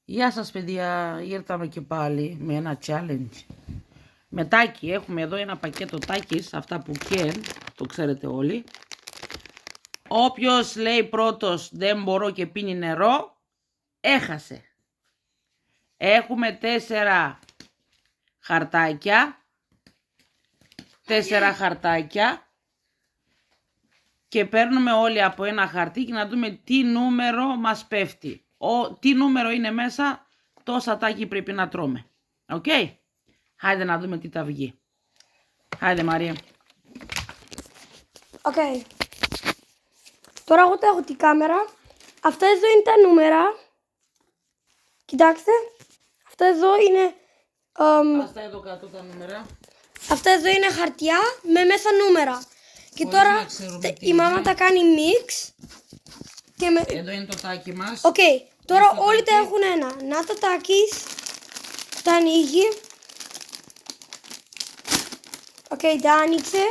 Γεια σας παιδιά, ήρθαμε και πάλι με ένα challenge. Με τάκι, έχουμε εδώ ένα πακέτο τάκης, αυτά που καίν, το ξέρετε όλοι. Όποιος λέει πρώτος δεν μπορώ και πίνει νερό, έχασε. Έχουμε 4 χαρτάκια, 4 χαρτάκια και παίρνουμε όλοι από ένα χαρτί και να δούμε τι νούμερο μας πέφτει. Τι νούμερο είναι μέσα, τόσα τάκι πρέπει να τρώμε. Οκ. Χάιντε να δούμε τι θα βγει. Χάιντε Μαρία. Οκ. Τώρα εγώ το έχω την κάμερα. Αυτά εδώ είναι τα νούμερα. Κοιτάξτε. Αυτά εδώ είναι... Αυτά εδώ κάτω τα νούμερα. Αυτά εδώ είναι χαρτιά με μέσα νούμερα. Και Χωρίς τώρα να ξέρουμε τι η μάμα είναι. τα κάνει mix. Και με... Εδώ είναι το τάκι μας. Οκ. Τώρα το όλοι τα τάκι. έχουν ένα. Να το τάκεις. Τα ανοίγει. Οκ, τα άνοιξε.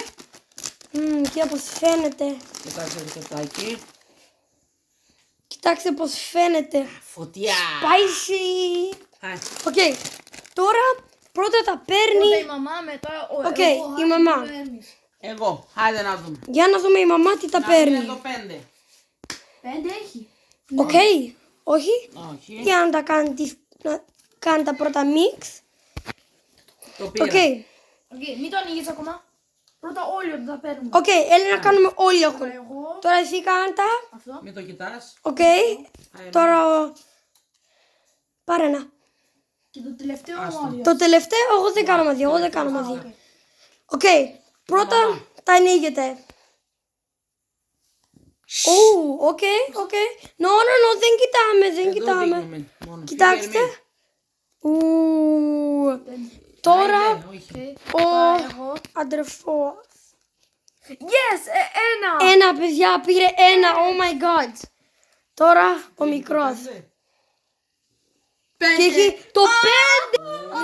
Κοίτα πως φαίνεται. Κοιτάξτε το τάκι. Κοιτάξτε πως φαίνεται. Φωτιά. Spicy. Χάι. Οκ. Τώρα πρώτα τα παίρνει. Πρώτα η μαμά, μετά ο Οκ, εγώ, η μαμά. παίρνεις. Εγώ. Χάιντε να δούμε. Για να δούμε η μαμά τι τα Να είναι παίρνει. εδώ 5. 5 έχει. Οκ. Όχι. Όχι. Για να τα κάνει, να κάνει τα πρώτα mix. Το πήρα. Οκ. Οκ, μην το ανοίγεις ακόμα. Πρώτα όλοι όταν τα παίρνουμε. Οκ, έλα να κάνουμε όλοι Τώρα έχουν. εγώ, Τώρα εσύ κάνε τα. αυτό. Μην το κοιτάς. Οκ. Χάιντε. Τώρα πάρε ένα. Και το τελευταίο Άστο. ο Μάριος. Το τελευταίο εγώ δεν κάνω μαζί. Εγώ δεν κάνω μαζί. Οκ. Πρώτα τα ανοίγετε. Ου, οκ. No, δεν κοιτάμε, δεν Εδώ κοιτάμε. δείχνουμε μόνο. Κοιτάξτε. Ου. Τώρα Χάιντε, όχι. ο Εγώ. αδερφός. Yes, ένα. Ένα, παιδιά, πήρε ένα. Oh my god. Τώρα ο μικρός. Χάιντε. Και έχει το 5.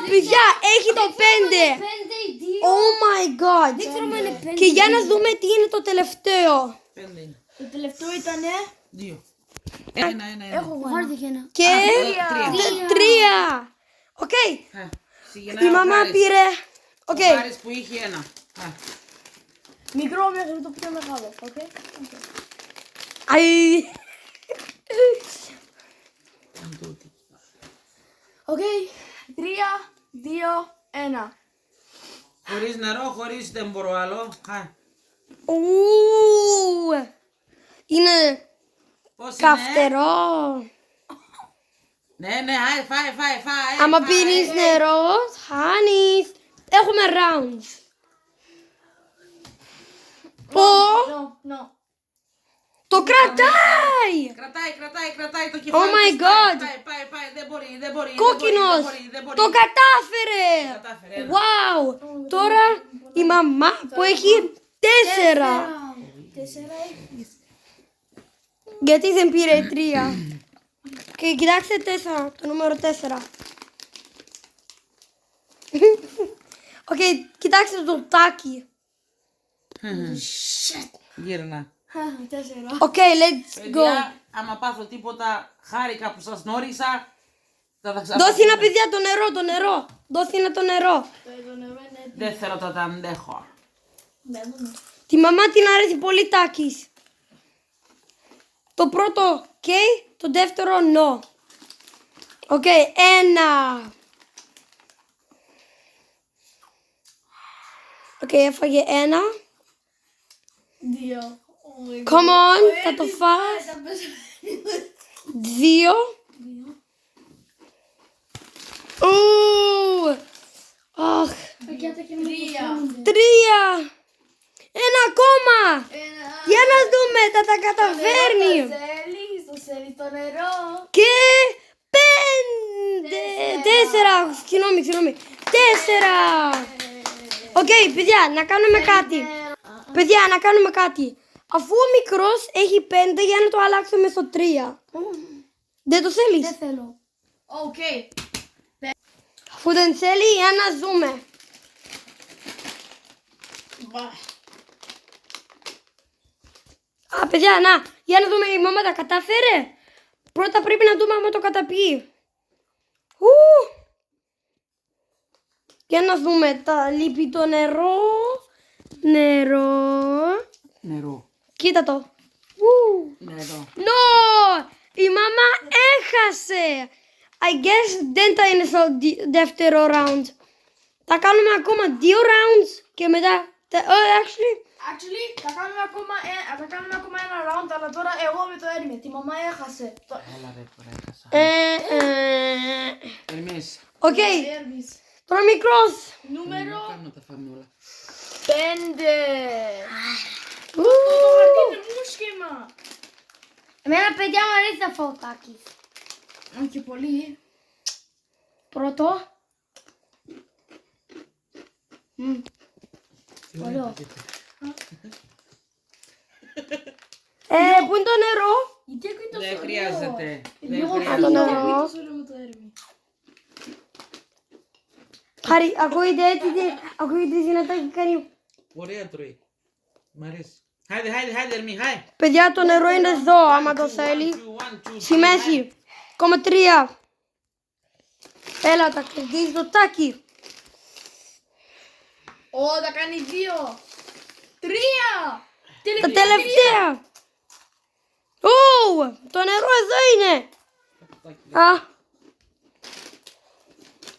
Παιδιά, έχει το 5. 5 ή 2. Oh my god. Δεν ξέρουμε αν είναι 5. Και για να δούμε τι είναι το τελευταίο. 5 είναι. Το τελευταίο ήτανε. 2. Ένα. Έχω βάλει και ένα. Και 3. Οκ. Η μαμά πήρε. Οκ. Ο Χάρης που είχε ένα. Μικρό μέχρι το πιο μεγάλο. Οκ. Αϊ. Οκ. 3, 2, 1. Χωρίς νερό, χωρίς δεν μπορώ άλλο. Ου. Είναι Πώς είναι? καυτερό. Ναι, φάε. Άμα πίνεις νερό, χάνεις. Έχουμε rounds. No. Το κρατάει. Κρατάει το κεφάλι. Oh my της. God. Πάει, δεν μπορεί. Κόκκινος. Δεν μπορεί. Το κατάφερε. Κατάφερε, ένα. Wow. Τώρα η μαμά που έχει 4. 4 έχεις. Γιατί δεν πήρε 3. Και κοιτάξτε 4. Το νούμερο 4. Οκ, κοιτάξτε το τάκι. Γύρνα. 4. Οκ, let's go. Παιδιά, άμα πάθω τίποτα, χάρηκα που σας γνώρισα. Θα τα Δώσε ξαναπούμε. ένα, παιδιά, το νερό. Δώσε ένα το νερό. Το νερό είναι έτοιμο. Δεν θέλω να τα αντέχω. Ναι, δούμε. Τη μαμά την αρέσει πολύ τάκης. Το πρώτο K, το δεύτερο no. Οκ, 1. Οκ, έφαγε 1. 2. Come on, θα το φας. 2. Αχ, 3. Ένα ακόμα. Για να δούμε, θα τα καταφέρνει. Το σέλι το νερό. Και 5. 4. Συγγνώμη. 4. Οκ, παιδιά, να κάνουμε κάτι. Παιδιά, να κάνουμε κάτι. Αφού ο μικρός έχει 5, για να το αλλάξουμε στο 3. Δεν το θέλεις? Δεν θέλω. Οκ. Αφού δεν θέλει, για να δούμε. Α, παιδιά, για να δούμε, η μαμά τα κατάφερε. Πρώτα πρέπει να δούμε άμα το καταπιεί. Για να δούμε, τα λείπει το νερό. Νερό. Κοίτα το. Νερό. No! Η μάμα έχασε. I guess δεν θα είναι στο δεύτερο round. Θα κάνουμε ακόμα 2 rounds και μετά... Actually, θα κάνουμε ακόμα ένα round, αλλά τώρα εγώ με το Έρμη. Τη μαμά έχασε. Έλα ρε, τώρα έχασα. Ερμής. Οκ, Έρμης. τώρα μικρός. Νούμερο Κάνω τα φάμε όλα. 5. Το χαρτί είναι μουσχήμα. Εμένα παιδιά μου αρέσει τα φωτάκι. Όχι πολύ. Πρώτο. Ωραίο. Πού είναι το νερό? Γιατί ακούει τόσο Δεν ωραίο. χρειάζεται. Λίγο Δεν χαρτί, το γιατί χρειάζεται. νερό. ακούει τόσο ωραίο με το Έρμη. Χάρη, ακούγεται δυνατά και κάνει... Ωραία τρώει. Μ' αρέσει. Χάιντε Ερμή, χάιντε. Παιδιά, το νερό είναι εδώ, άμα το θέλει. Στη μέση. Ακόμα 3. Έλα, τα κερδίζει το τάκι. Θα κάνει 2. 3. Τα τελευταία. Το νερό εδώ είναι.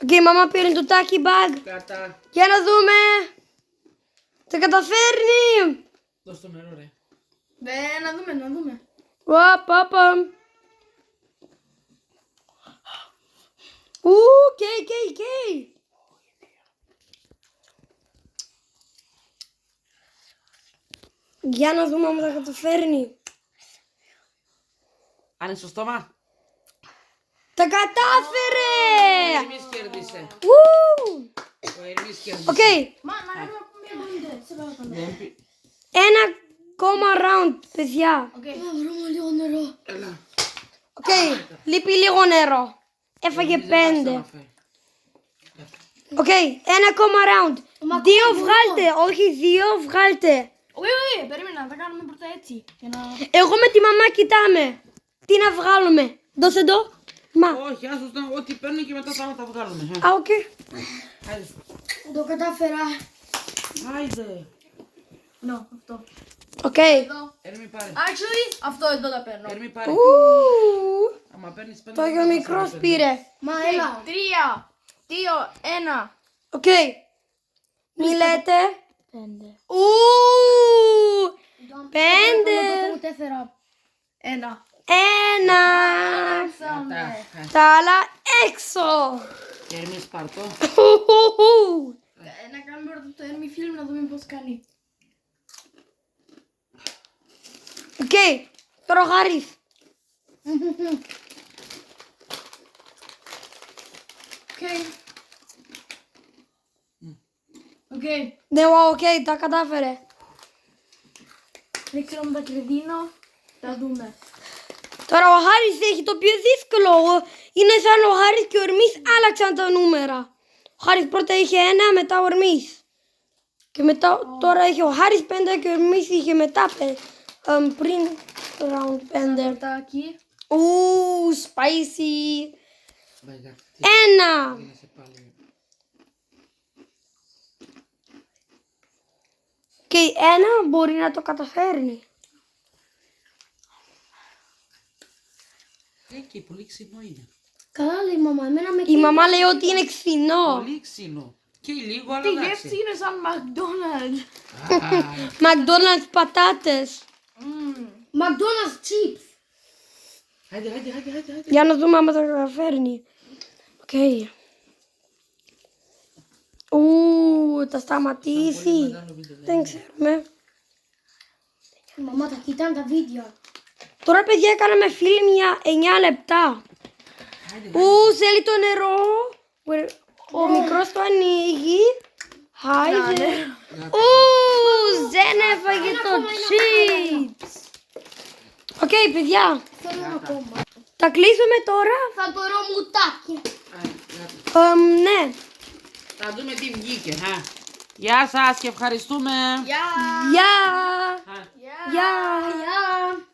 Οκ, η μαμά πήρε το τάκι bag. Κατά. Για να δούμε. Τα καταφέρνει. Δώσ' το νερό ρε. Να δούμε. Παπα. Κέι. Για να δούμε αν τα καταφέρνει. Αν είναι στο στόμα. Τα κατάφερε! Ο Ερμής κέρδισε. Ο Ερμής κέρδισε. Οκ, Μα, να κάνουμε μία ρόντε. Σε παρακαλώ. Δεν πει- ένα ακόμα round, παιδιά. Οκ. Βρούμε λίγο νερό. Έλα. Οκ, λείπει λίγο νερό. Έφαγε Ερμής, δεν πας 5. να φάει. Οκ, ένα ακόμα round. 2 βγάλτε, όχι 2 βγάλτε. Όχι, περίμενα, θα κάνουμε πρώτα έτσι. Για να... Εγώ με τη μαμά κοιτάμε. Τι να βγάλουμε. Δώσε το. Μα. Όχι, άσως ό,τι παίρνει και μετά θα τα βγάλουμε. Οκ. Χάιντε. Το κατάφερα. Χάιντε. Αυτό. Οκ. Εδώ. Έρμη πάρε. Actually, αυτό εδώ τα παίρνω. Έρμη πάρε. Άμα παίρνεις 5. Το ο μικρός πήρε. Μα έλα. 3, 2, 1. Οκ. Μη λέτε. 5. 5. 1. 1. Τα άλλα έξω. Και Ερμής πάρ' το. Να κάνουμε πρώτα το Έρμη film να δούμε πώς κάνει. Οκ. Τώρα ο Χάρης. Οκ. Ναι, οκ, τα κατάφερε. Δεν ξέρω αν τα κρεδίνω. Θα δούμε. Τώρα ο Χάρης έχει το πιο δύσκολο. Είναι σαν ο Χάρης και ο Ερμής άλλαξαν τα νούμερα. Ο Χάρης πρώτα είχε 1, μετά ο Ερμής. Και μετά τώρα έχει ο Χάρης 5 και ο Ερμής είχε μετά πριν round 5. Τάκι. Spicy. 1. Γίνεσαι πάλι. Και 1 μπορεί να το καταφέρνει. Και πολύ ξινό είναι. Καλά λέει η μαμά, η μαμά λέει ότι είναι ξινό. Πολύ ξινό. Και λίγο, αλλά Τη εντάξει. γεύση είναι σαν McDonald's. McDonald's πατάτες. McDonald's chips. Χάιντε. Για να δούμε άμα το καταφέρνει. Οκ. Θα σταματήσει. Δεν ξέρουμε. Η μαμά τα κοιτάνε τα βίντεο. Τώρα παιδιά κάναμε φίλοι για 9 λεπτά. Θέλει το νερό. Ο μικρός το ανοίγει. Χάιδε. Δεν έφαγε το chips. Οκ παιδιά. Θέλω ακόμα. Θα κλείσουμε τώρα. Θα το ρωμουτάκι. Ναι. Θα δούμε τι βγήκε. Γεια σας και ευχαριστούμε. Γεια. Γεια. Α. Γεια.